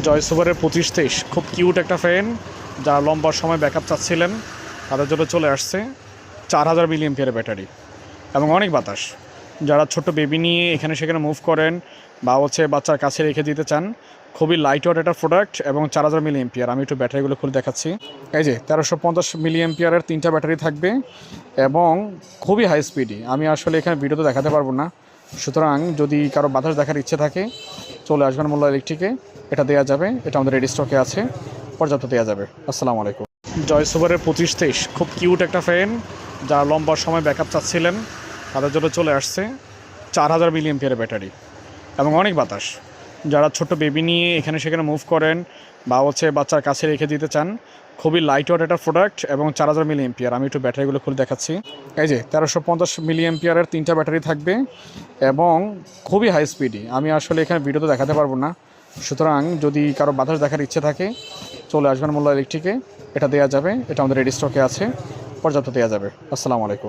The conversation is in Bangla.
জয় সুপারের 2523 খুব কিউট একটা ফ্যান, যারা লম্বা সময় ব্যাকআপ চাচ্ছিলেন তাদের জন্য চলে আসছে 4000 মিলিঅ্যাম্পিয়ারের ব্যাটারি এবং অনেক বাতাস। যারা ছোট্ট বেবি নিয়ে এখানে সেখানে মুভ করেন বা বাচ্চার কাছে রেখে দিতে চান, খুবই লাইট ওয়েট একটা প্রোডাক্ট এবং 4000 মিলিঅ্যাম্পিয়ার। আমি একটু ব্যাটারিগুলো খুলে দেখাচ্ছি। এই যে 1350 মিলিঅ্যাম্পিয়ারের 3টা ব্যাটারি থাকবে এবং খুবই হাই স্পিডি। আমি আসলে এখানে ভিডিওতে দেখাতে পারবো না, সুতরাং যদি কারো বাতাস দেখার ইচ্ছে থাকে চলে আসবেন মোল্লা ইলেকট্রিকে, এটা দেওয়া যাবে। এটা আমাদের রেডি স্টকে আছে, পর্যাপ্ত দেওয়া যাবে। আসসালামু আলাইকুম। জয় সুপারের 2523 খুব কিউট একটা ফ্যান, যারা লম্বা সময় ব্যাকআপ চাচ্ছিলেন তাদের জন্য চলে আসছে 4000 মিলিঅ্যাম্পিয়ারের ব্যাটারি এবং অনেক বাতাস। যারা ছোট্ট বেবি নিয়ে এখানে সেখানে মুভ করেন বা বাচ্চার কাছে রেখে দিতে চান, খুবই লাইট ওয়েট একটা প্রোডাক্ট এবং 4000 মিলিঅ্যাম্পিয়ার। আমি একটু ব্যাটারিগুলো খুলে দেখাচ্ছি। এই যে 1350 মিলিঅ্যাম্পিয়ারের 3টা ব্যাটারি থাকবে এবং খুবই হাই স্পিডি। আমি আসলে এখানে ভিডিওতে দেখাতে পারবো না, সুতরাং যদি কারো বাতাস দেখার ইচ্ছে থাকে চলে আসবেন মোল্লা ইলেকট্রিকে, এটা দেওয়া যাবে। এটা আমাদের রেডি স্টকে আছে, পর্যাপ্ত দেওয়া যাবে। আসসালামু আলাইকুম।